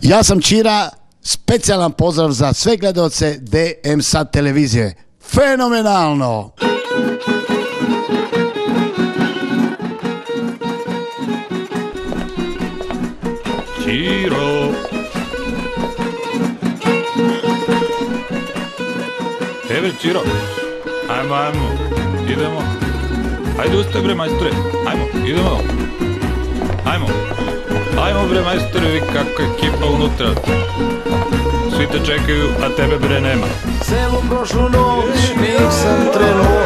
Ja sam Čira, specijalan pozdrav za sve gledaoce DM Sad televizije. Fenomenalno! Čiro! Evo Čiro, ajmo, idemo. Ajde ustaj bre majstore, idemo. Ajmo bre majstore, vi kako je ekipa unutra. Svi te čekaju, a tebe bre nema. Celu prošlu noć nisam trenuo,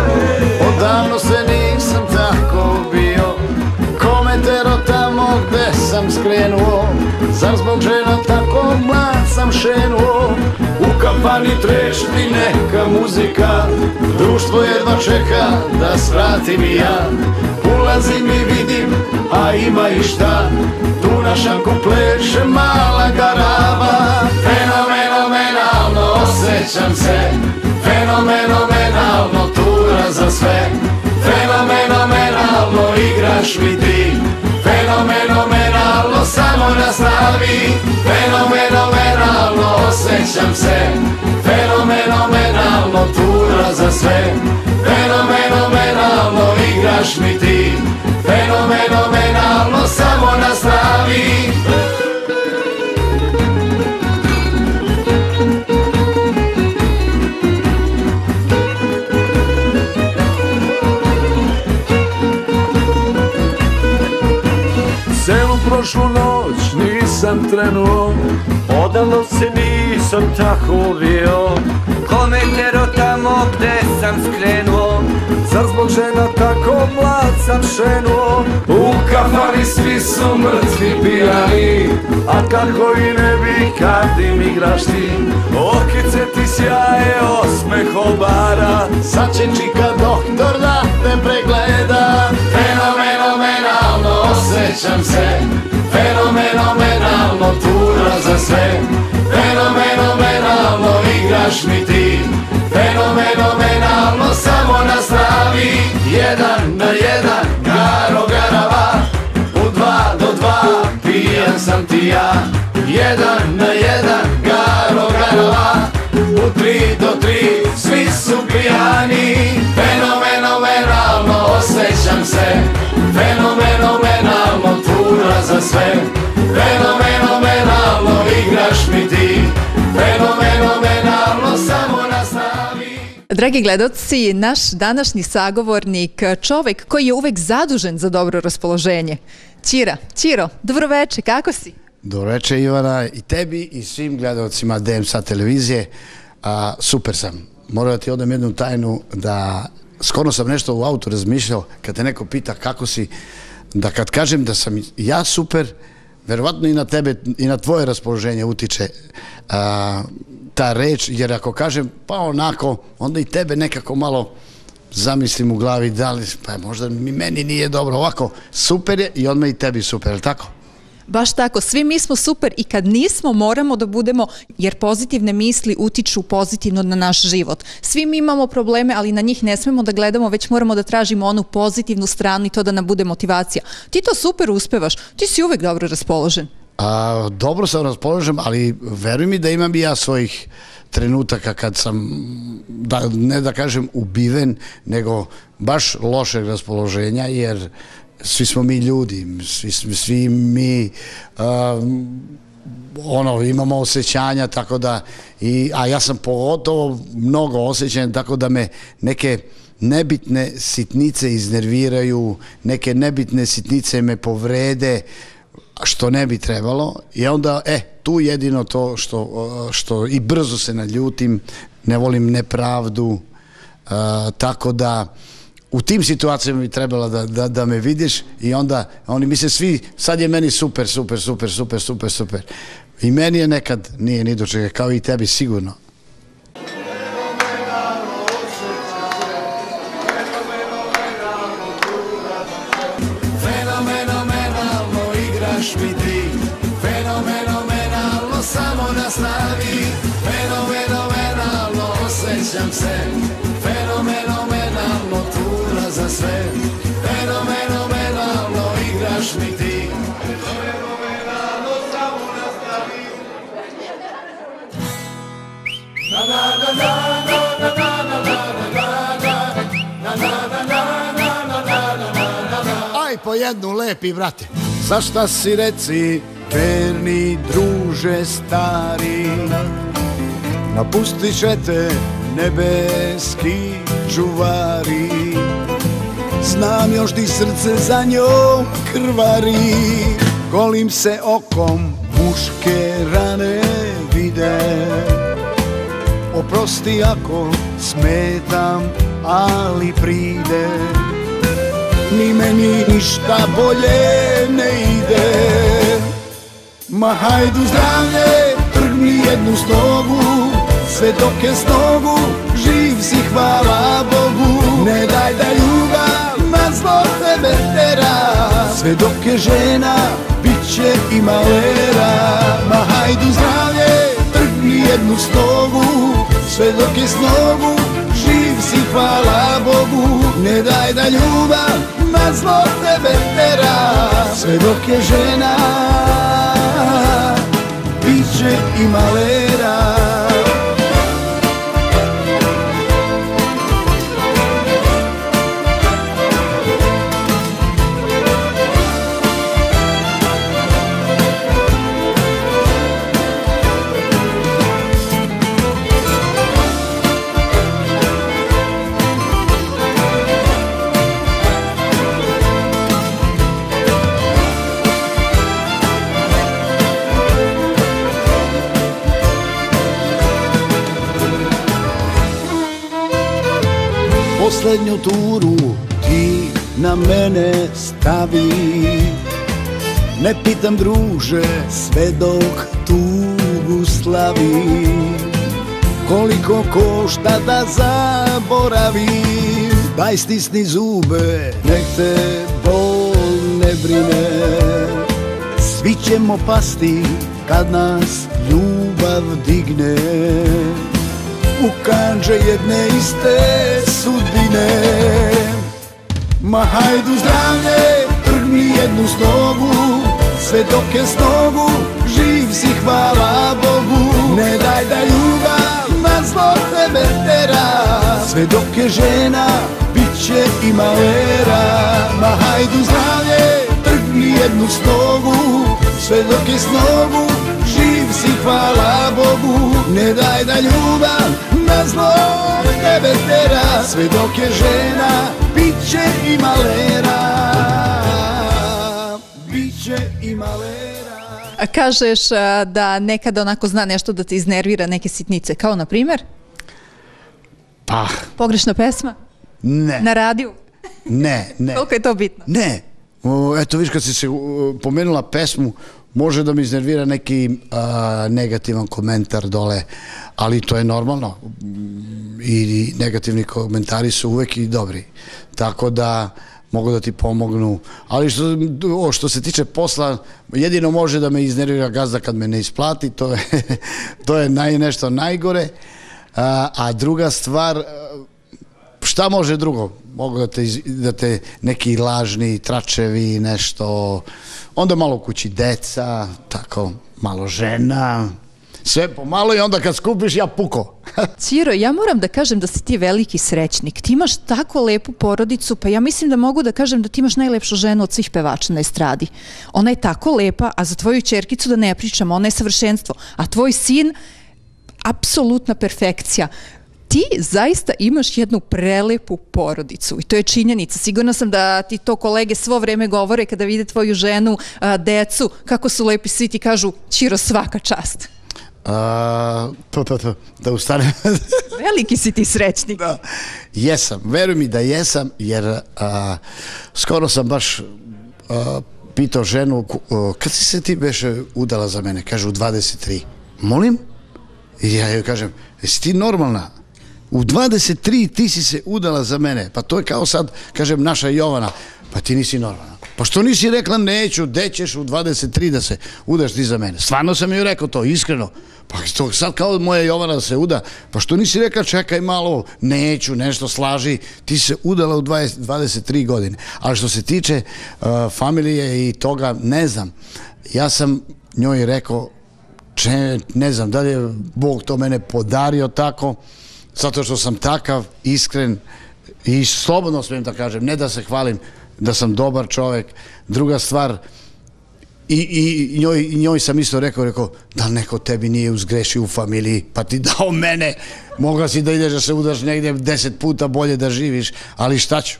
odavno se nisam tako bio. Komentero tamo gde sam skrenuo, zar zbog žena tako mlad sam šenuo. U kafani trešti neka muzika, društvo jedva čeka da svratim i ja. Ulazim i vidim, a ima i šta, tu na šanku pleše mala garaba. Fenomenalno osjećam se, fenomenalno tura za sve. Fenomenalno igraš mi ti, fenomenalno samo nastavi. Fenomenalno osjećam se, fenomenalno tura za sve. Fenomenalno igraš mi ti, fenomenalno samo nastavi. Celu prošlu noć nisam trenuo, odavno se nisam tako bio. Komentero tamo gde sam skrenuo, zar zbog žena tako mlad sam šenuo. U kafani svi su mrtvi pijani, a kako i ne bi kad im igraš ti. Okice ti sjaje, osmeh obara, sad će čika doktor da te pregleda. Fenomenalno osjećam se, fenomenalno tura za sve. Fenomenalno igraš mi ti, fenomenalno samo nastavi. 1 na 1, garo garava, u 2 do 2, pijan sam ti ja. 1 na 1, garo garava, u 3 do 3, svi su pijani. Fenomenalno osjećam se, fenomenalno tura za sve. Fenomenalno igraš mi ti, fenomenalno samo nastavi. Dragi gledaoci, naš današnji sagovornik, čovek koji je uvek zadužen za dobro raspoloženje. Čiro, dobroveče, kako si? Dobroveče Ivana, i tebi i svim gledaocima DM Sad televizije. Super sam. Moram da ti odam jednu tajnu, da skoro sam nešto u autu razmišljao, kad te neko pita kako si, da kad kažem da sam ja super, verovatno i na tebe i na tvoje raspoloženje utiče ta reč, jer ako kažem pa onako, onda i tebe nekako malo zamislim u glavi, da li, pa možda meni nije dobro, ovako super je i odmah i tebi super, je li tako? Baš tako, svi mi smo super i kad nismo moramo da budemo, jer pozitivne misli utiču pozitivno na naš život. Svi mi imamo probleme, ali na njih ne smemo da gledamo, već moramo da tražimo onu pozitivnu stranu i to da nam bude motivacija. Ti to super uspevaš, ti si uvek dobro raspoložen. Dobro sam raspoložen, ali veruj mi da imam i ja svojih trenutaka kad sam, ne da kažem ubiven, nego baš lošeg raspoloženja, jer svi smo mi ljudi, svi mi imamo osjećanja, tako da, a ja sam pogotovo mnogo osjećan, tako da me neke nebitne sitnice iznerviraju, neke nebitne sitnice me povrede, što ne bi trebalo, i onda, tu jedino to što i brzo se naljutim, ne volim nepravdu, tako da u tim situacijama bi trebala da me vidiš i onda oni misle svi, sad je meni super. I meni je nekad nije ni do čega, kao i tebi sigurno. igraš mi ti. Fenomenalno, samo nastavi. Fenomenalno, osjećam se. Fenomenalno, tura za sve. Fenomenalno, igraš mi ti. Fenomenalno, samo nastavi. Na na na na na na na na na. Aj po jednu lepi, brate. Za šta si reci, verni druže stari, napustit će te nebeski čuvari. Znam još ti srce za njom krvari, golim se okom muške rane vide. Oprosti ako smetam, ali pride, ni meni ništa bolje ne ide. Ma hajdu zdravlje, trgni jednu stogu, sve dok je s nogu, živ si hvala Bogu. Ne daj da ljubav na zlo tebe tera, sve dok je žena, bit će i malera. Ma hajdu zdravlje, trgni jednu stogu, sve dok je s nogu, živ si hvala Bogu. Ne daj da ljubav na zlo tebe tera, sve dok je žena, bit će i malera. Posljednju turu ti na mene stavi, ne pitam druže sve dok tugu slavi. Koliko košta da zaboravim, daj stisni zube, nek te bol ne brine. Svi ćemo pasti kad nas ljubav digne, u kandže jedne iste sudbine. Ma hajdu zdravlje, trgni jednu stogu, sve dok je s nogu, živ si hvala Bogu. Ne daj da ljubav na zlo tebe tera, sve dok je žena, bit će i malera. Ma hajdu zdravlje, trgni jednu stogu, sve dok je s nogu, živ si hvala Bogu. Ne daj da ljubav na zlo tebe tera, sve dok je žena, bit će i malera. Bit će i malera. A kažeš da nekada onako zna nešto da te iznervira, neke sitnice, kao na primjer? Pa... Pogrešna pesma? Ne. Na radiju? Ne. Koliko je to bitno? Ne. Eto, viš, kad si se pomenula pesmu, može da mi iznervira neki negativan komentar dole, ali to je normalno i negativni komentari su uvek i dobri, tako da mogu da ti pomognu, ali što se tiče posla, jedino može da me iznervira gazda kad me ne isplati, to je nešto najgore, a druga stvar, šta može drugo? Mogu da te neki lažni tračevi, nešto, onda malo kući deca, tako, malo žena, sve pomalo i onda kad skupiš ja puko. Ciro, ja moram da kažem da si ti veliki srećnik. Ti imaš tako lepu porodicu, pa ja mislim da mogu da kažem da ti imaš najlepšu ženu od svih pevača na estradi. Ona je tako lepa, a za tvoju ćerkicu da ne pričam, ona je savršenstvo. A tvoj sin, apsolutna perfekcija. Ti zaista imaš jednu prelepu porodicu i to je činjenica. Sigurna sam da ti to kolege svo vreme govore kada vide tvoju ženu, decu, kako su lepi, svi ti kažu Ćiro, svaka čast. Da ustanem. Veliki si ti srećnik. Jesam, veruj mi da jesam, jer skoro sam baš pitao ženu, kad si se ti beše udala za mene? Kaže, u 23. Molim? I ja joj kažem, jesi ti normalna? U 23 ti si se udala za mene, pa to je kao sad, kažem, naša Jovana, pa ti nisi normalna. Pa što nisi rekla neću, gde ćeš u 23 da se udaš ti za mene? Stvarno sam joj rekao to, iskreno. Pa sad kao moja Jovana da se uda, pa što nisi rekla čekaj malo, neću, nešto slaži, ti se udala u 23 godine. Ali što se tiče familije i toga, ne znam, ja sam njoj rekao, ne znam, da li je Bog to mene podario tako, zato što sam takav, iskren i slobodno smijem da kažem, ne da se hvalim da sam dobar čovjek. Druga stvar, i njoj sam isto rekao, da neko tebi nije uzgrešio u familiji, pa ti dao mene, mogla si da ideš da se udaš negdje 10 puta bolje da živiš, ali šta ću?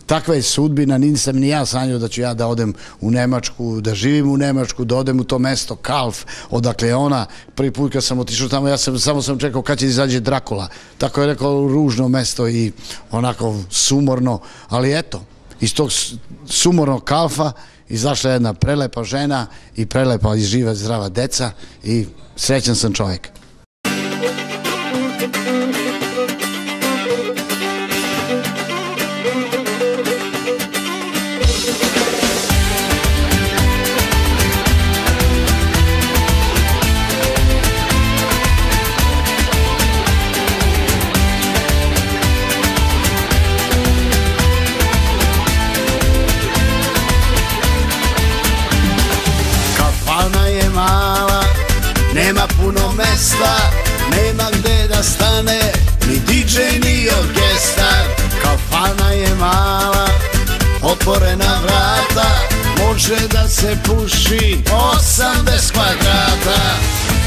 Takva je sudbina, nisam ni ja sanjao da ću ja da odem u Nemačku, da živim u Nemačku, da odem u to mesto Kalf, odakle je ona. Prvi put kad sam otišao tamo, ja samo sam čekao kad će izađe Drakula. Tako je rekao, ružno mesto i onako sumorno, ali eto, iz tog sumornog Kalfa izašla jedna prelepa žena i prelepa i živa zdrava deca i srećan sam čovjek. Nema puno mesta, nema gde da stane, ni DJ ni orkestar. Kafana je mala, otvorena vrata, može da se puši 80 kvadrata.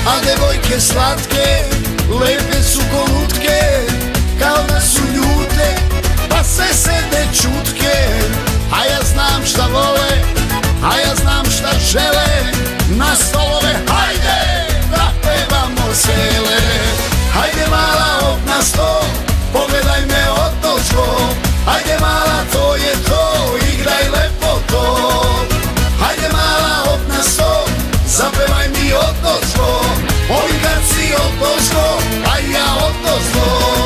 A devojke slatke, lepe su ko lutke, kao da su ljute, pa se sede čutke. A ja znam šta vole, a ja znam šta žele, na stolove hajde! Pevamo sele, hajde mala op na sto, pogledaj me odozgo, hajde mala to je to, igraj lepo to. Hajde mala op na sto, zapevaj mi odozgo, ovi kad si odozgo, a ja odozgo.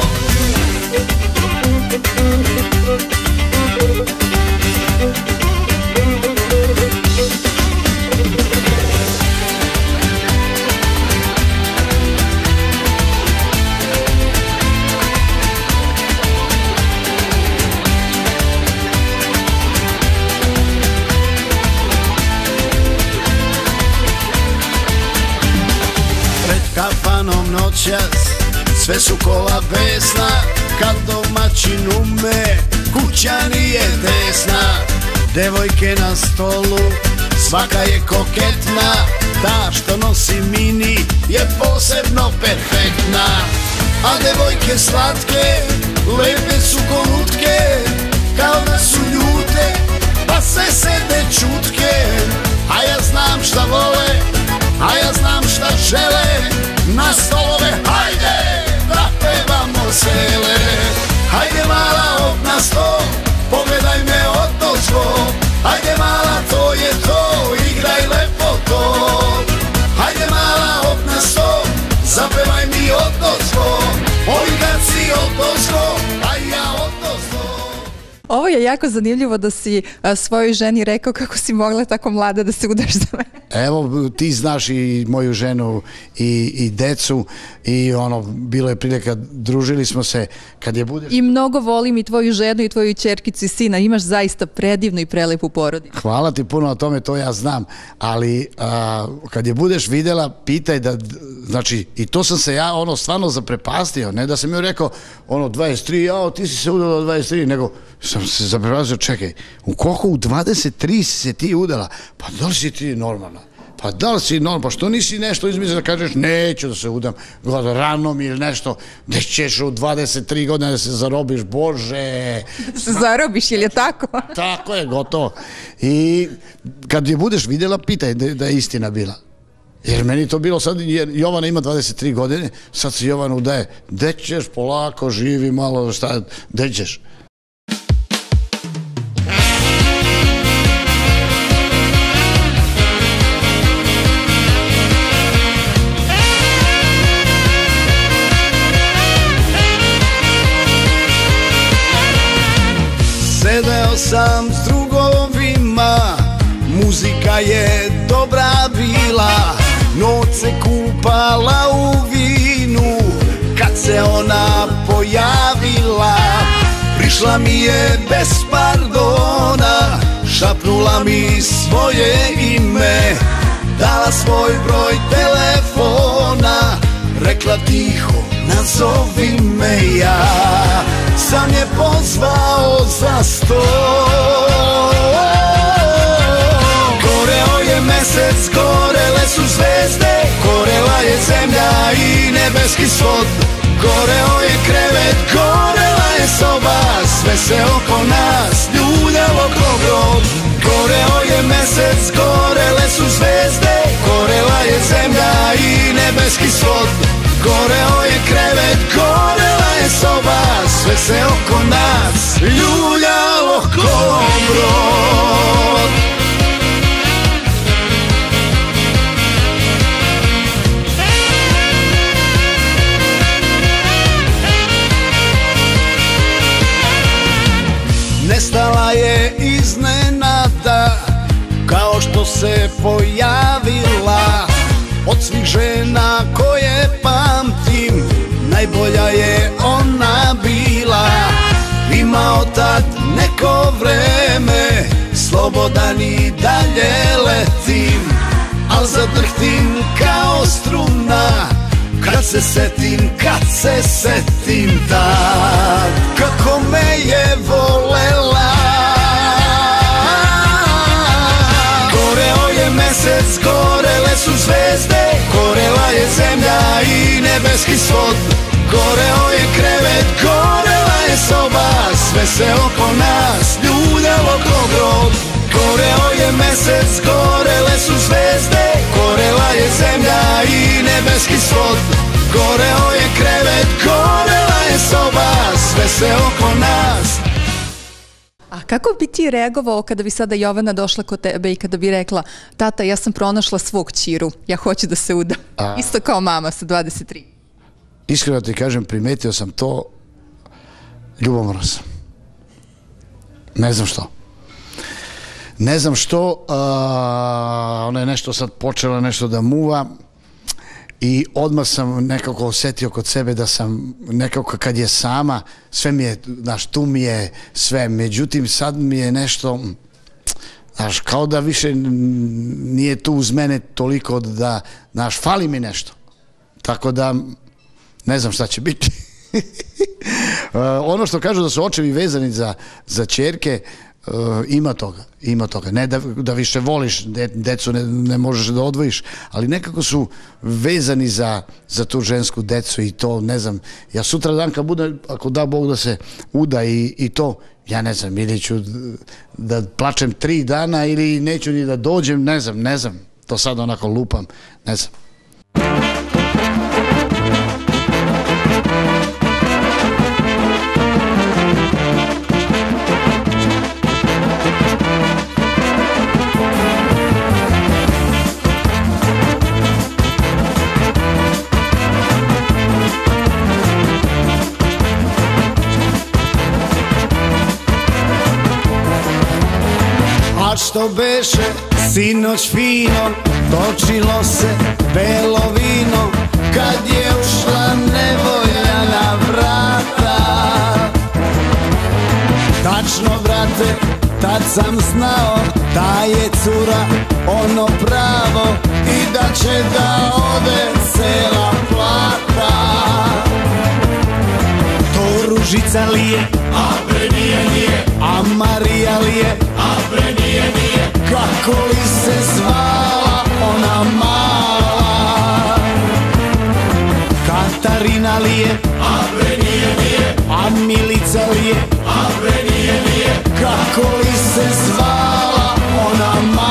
Kafanom noćas, sve su kola besna, kad domaćin ume, kuća nije tesna. Devojke na stolu, svaka je koketna, ta što nosi mini je posebno perfektna. A devojke slatke, lepe su ko lutke, kao da su ljute, pa se sede čutke. A ja znam šta vole, a ja znam šta žele, na stolove hajde, da pevamo sele. Hajde mala op na sto, pogledaj me odozgo, hajde mala to je to, igraj lepo to. Hajde mala op na sto, zapevaj mi odozgo, ovi kad si odozgo, a ja odozgo. Ovo je jako zanimljivo da si svojoj ženi rekao kako si mogla tako mlada da se udaš za mene. Evo, ti znaš i moju ženu i decu i ono, bilo je prilika, družili smo se kad je budeš... I mnogo volim i tvoju ženu i tvoju ćerkicu i sina, imaš zaista predivnu i prelepu porodicu. Hvala ti puno o tome, to ja znam, ali kad je budeš vidjela, pitaj da, znači, i to sam se ja ono stvarno zaprepastio, ne da sam joj rekao, ono, 23, jao, ti si se udala 23, nego sam se zaprepastio, čekaj, u koliko u 23 si se ti udala? Pa da li si ti normalna? Pa da li si normalna? Pa što nisi nešto izmislio da kažeš neću da se udam rano mi ili nešto, da ćeš u 23 godine da se zarobiš, Bože. Da se zarobiš, ili je tako? Tako je, gotovo. I kad je budeš vidjela, pitaj da je istina bila. Jer meni to bilo sad, jer Jovana ima 23 godine, sad se Jovana udaje, gde ćeš, polako, živi malo, šta, gde ćeš? Sedeo sam s drugovima, koja je dobra bila, noć se kupala u vinu. Kad se ona pojavila, prišla mi je bez pardona, šapnula mi svoje ime, dala svoj broj telefona, rekla tiho nazovi me. Ja sam je pozvao za sto. Goreo je mesec, gorele su zvezde, gorela je zemlja i nebeski svod. Goreo je krevet, gorela je soba, sve se oko nas ljuljalo ko grob. Goreo je mesec, gorele su zvezde, gorela je zemlja i nebeski svod. Goreo je krevet, gorela je soba, sve se oko nas ljuljalo ko brod. Nestala je iznenada, kao što se pojavila. Od svih žena koje pamtim, najbolja je ona bila. Imao tad neko vreme, slobodan i dalje letim, al zadrhtim kao struna, kad se setim tad kako me je volela. Goreo je mesec, gorele su zvezde, gorela je zemlja i nebeski svod. Goreo je krevet, gorela je soba, sve se oko nas ljuljalo ko grob. Goreo je mesec, gorele su zvezde, gorela je zemlja i nebeski svod. Goreo je krevet, gorela je soba, sve se oko nas. A kako bi ti reagovao kada bi sada Jovana došla kod tebe i kada bi rekla: tata, ja sam pronašla svog ćiru, ja hoću da se udam? Isto kao mama sa 23. Iskreno ti kažem, primetio sam to, ljubomorno sam. Ne znam što. Ne znam što, ona je nešto sad počela nešto da muva i odmah sam nekako osjetio kod sebe da sam nekako kad je sama, sve mi je, znaš, tu mi je sve, međutim sad mi je nešto, znaš, kao da više nije tu uz mene toliko da, znaš, fali mi nešto. Tako da, ne znam šta će biti. Ono što kažu da su očevi vezani za ćerke, ima toga. Ne da više voliš decu, ne možeš da odvojiš, ali nekako su vezani za tu žensku decu i to, ne znam, ja sutra dan kad bude, ako da Bog da se uda i to, ja ne znam, ili ću da plačem 3 dana ili neću ni da dođem, ne znam, to sad onako lupam, ne znam. Što beše sinoć fino, točilo se belo vino, kad je ušla nevolja na vrata. Tačno, brate, tad sam znao da je cura ono pravo i da će da ode cela plata. To Ružica li je? A bre nije. A Marija li je? A bre nije. Kako li se zvala ona mala? Katarina li je? A bre nije. A Milica li je? A bre nije. Kako li se zvala ona mala?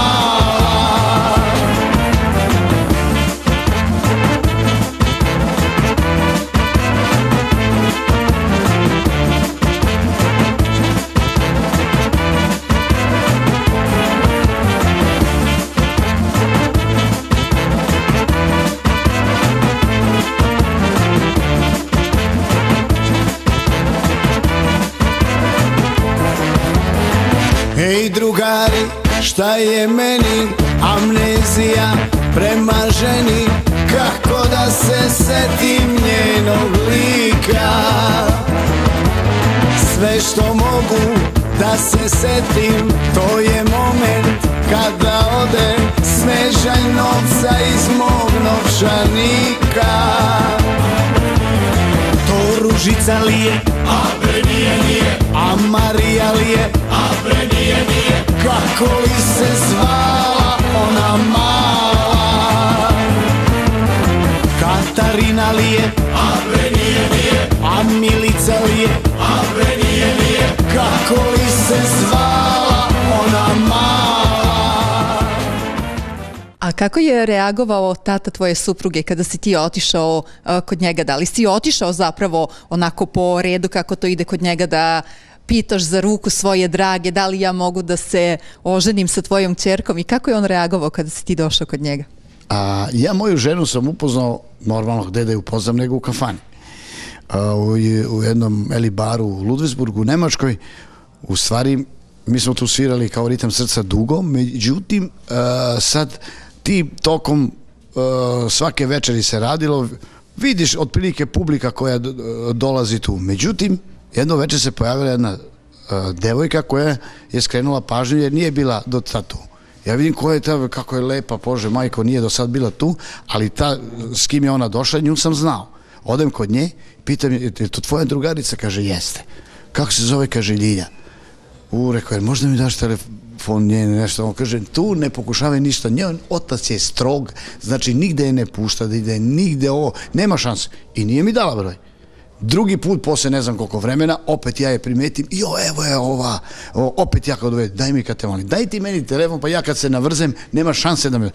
Ej drugari, Šta je meni amnezija prema ženi, kako da se setim njenog lika. Sve što mogu da se setim, to je moment kada ode snežanj novca iz mog novčanika. To Ružica li je, a bre nije, a Marija li je, a bre nije, kako li se zvala ona mala. Katarina li je, a bre nije, a Milica li je, a bre nije, kako li se zvala ona mala. A kako je reagovao tata tvoje supruge kada si ti otišao kod njega? Da li si otišao zapravo onako po redu kako to ide kod njega, da pitaš za ruku svoje drage, da li ja mogu da se oženim sa tvojom ćerkom, i kako je on reagovao kada si ti došao kod njega? Ja moju ženu sam upoznao, normalno gde da je upoznam nego u kafani. U jednom baru u Ludwigsburgu u Nemačkoj. U stvari mi smo tu svirali kao Ritam srca dugo, međutim sad ti tokom svake večeri se radilo, vidiš otprilike publika koja dolazi tu, međutim jedno večer se pojavila jedna devojka koja je skrenula pažnju jer nije bila do sad tu. Ja vidim koja je ta, kako je lepa, Bože majko, nije do sad bila tu, ali ta s kim je ona došla, nju sam znao. Odem kod nje, pitam, je to tvoja drugarica? Kaže, jeste. Kako se zove? Kaže, Ljilja. Rekao je, možda mi daš telefon nje, nešto? On kaže, tu ne pokušavaj ništa, njen otac je strog, znači nigde je ne pušta, da ide nigde ovo, nema šanse. I nije mi dala broj. Drugi put, posle ne znam koliko vremena, opet ja je primetim, evo je ova, opet ja kao dove, daj mi kad te molim, daj ti meni telefon, pa ja kad se navrzem, nema šanse da me...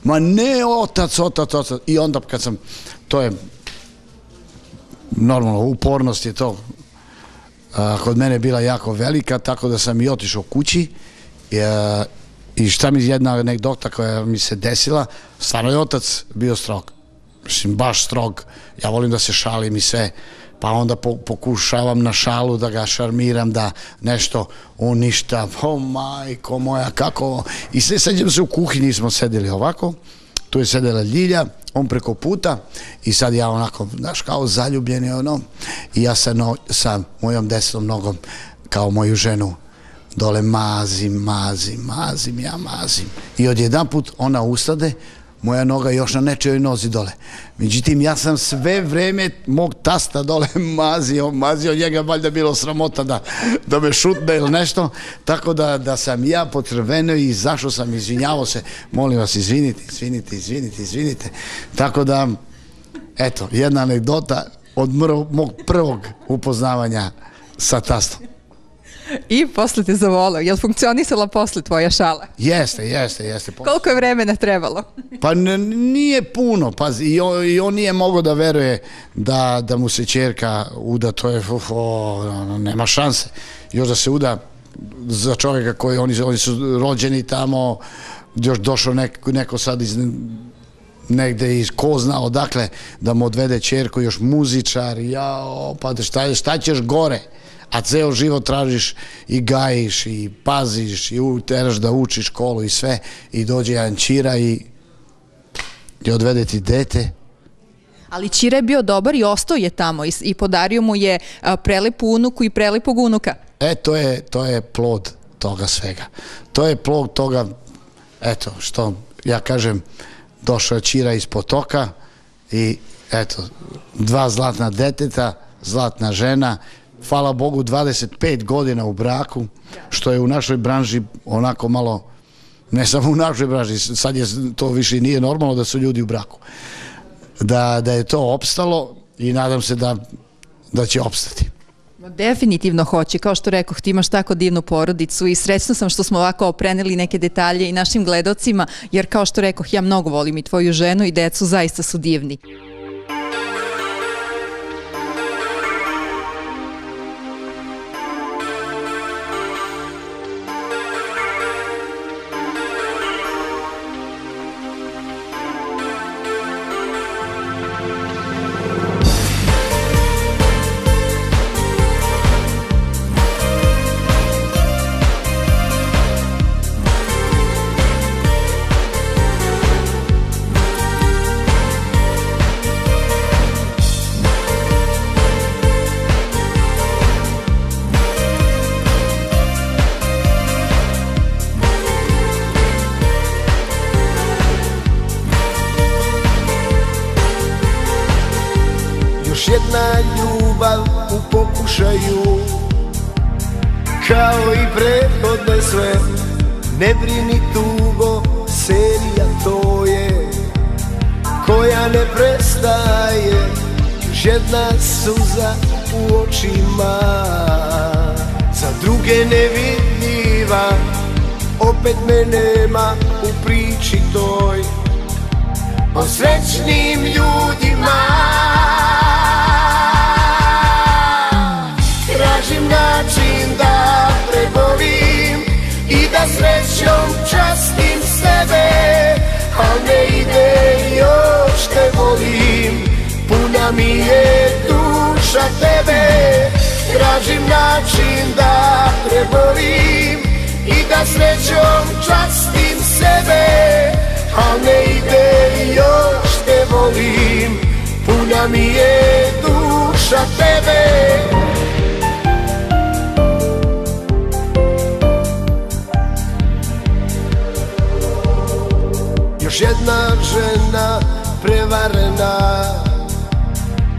Ma ne, otac. I onda kad sam, to je normalno, upornost je to kod mene bila jako velika, tako da sam i otišao kući i šta mi jedna anegdota koja mi se desila, stvarno je otac bio strog. Mislim, baš strog, ja volim da se šalim i sve, pa onda pokušavam na šalu da ga šarmiram, da nešto uništa, majko moja, kako, i sve seđem se u kuhinji, smo sedeli ovako, tu je sedela Ljilja, on preko puta i sad ja onako, znaš, kao zaljubljeni ono, i ja sa mojom desnom nogom, kao moju ženu, dole mazim i odjedanput ona ustade, moja noga još na nečejoj nozi dole. Međutim, ja sam sve vreme mog tasta dole mazio njega, valjda bilo sramota da me šutne ili nešto, tako da sam ja pocrvenio i izašao sam, izvinjavao se, molim vas, izvinite. Tako da, eto, jedna anegdota od mog prvog upoznavanja sa tastom. I posle te zavolao. Je li funkcionisala posle tvoja šala? Jeste. Koliko je vremena trebalo? Pa nije puno, pazi, i on nije mogao da veruje da mu se ćerka uda, to je, nema šanse. Još da se uda za čovjeka koji, oni su rođeni tamo, još došao neko sad iz negde iz ko zna odakle, da mu odvede ćerku, još muzičar, pa šta ćeš gore? A ceo život tražiš i gajiš i paziš i teraš da učiš školu i sve, i dođe jedan ćira i odvede ti dete. Ali ćira je bio dobar i ostao je tamo i podario mu je prelepu unuku i prelepog unuka. To je plod toga svega. To je plod toga, eto, što ja kažem, došao je ćira iz potoka i eto, 2 zlatna deteta, zlatna žena, hvala Bogu 25 godina u braku, što je u našoj branži onako malo, ne samo u našoj branži, sad je to više nije normalno da su ljudi u braku. Da je to opstalo i nadam se da će opstati. Definitivno hoće, kao što rekoh, ti imaš tako divnu porodicu i srećna sam što smo ovako preneli neke detalje i našim gledocima, jer kao što rekoh, ja mnogo volim i tvoju ženu i decu, zaista su divni. pokušaju, kao i prethodne sve. Ne brini tugo, serija to je, koja ne prestaje. Još jedna suza u očima, za druge nevidljiva. Opet me nema u priči toj, o srećnim ljudima. Tražim način da prebolim i da srećom častim sebe, al ne ide, još te volim, puna mi je duša tebe. Tražim način da prebolim i da srećom častim sebe, al ne ide, još te volim, puna mi je duša tebe. Još jedna žena prevarena,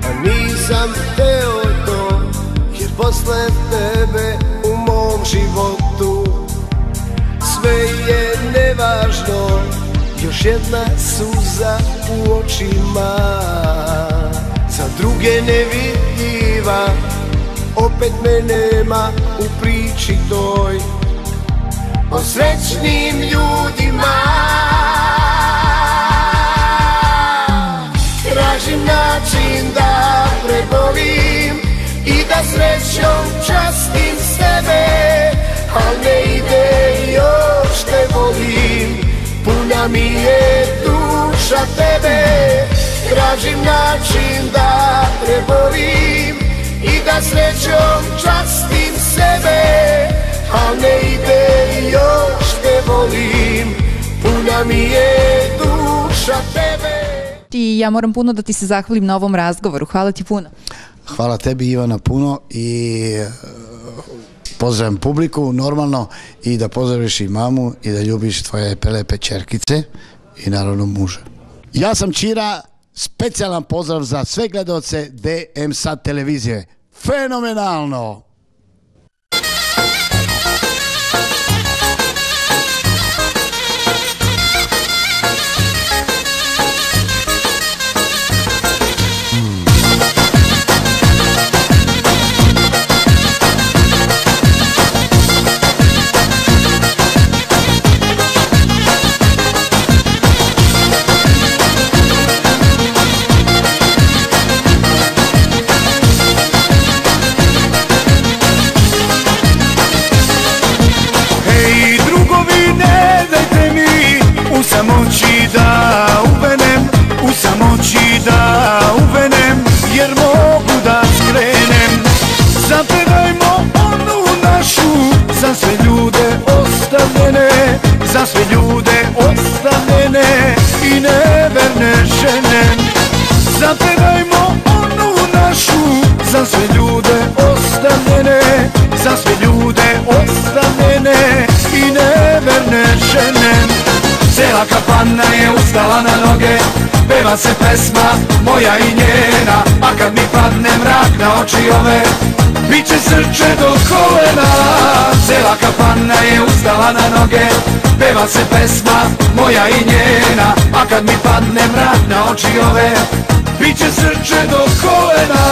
a nisam hteo to, jer posle tebe u mom životu sve je nevažno. Još jedna suza u očima, za druge nevidljiva. Opet me nema u priči toj, o srećnim ljudima. Tražim način da prebolim i da srećom častim sebe, al ne ide, još te volim, puna mi je duša tebe. Tražim način da prebolim i da srećom častim sebe, al ne ide, još te volim, puna mi je duša tebe. I ja moram puno da ti se zahvalim na ovom razgovoru. Hvala ti puno. Hvala tebi, Ivana, puno i pozdravim publiku normalno, i da pozdraviš i mamu i da ljubiš tvoje prelepe ćerkice i naravno muža. Ja sam Čira, specijalan pozdrav za sve gledaoce DM Sad televizije. Fenomenalno! Samoći da uvenem, u samoći da uvenem, jer mogu da skrenem. Zapevajmo onu našu, za sve ljude ostavljene, za sve ljude ostavljene i neverne žene. Zapevajmo onu našu, za sve ljude ostavljene, za sve ljude ostavljene i neverne žene. Cela kafana je ustala na noge, peva se pesma moja i njena, a kad mi padne mrak na oči ove, bit će srce do kolena. Cela kafana je ustala na noge, peva se pesma moja i njena, a kad mi padne mrak na oči ove, bit će srce do kolena.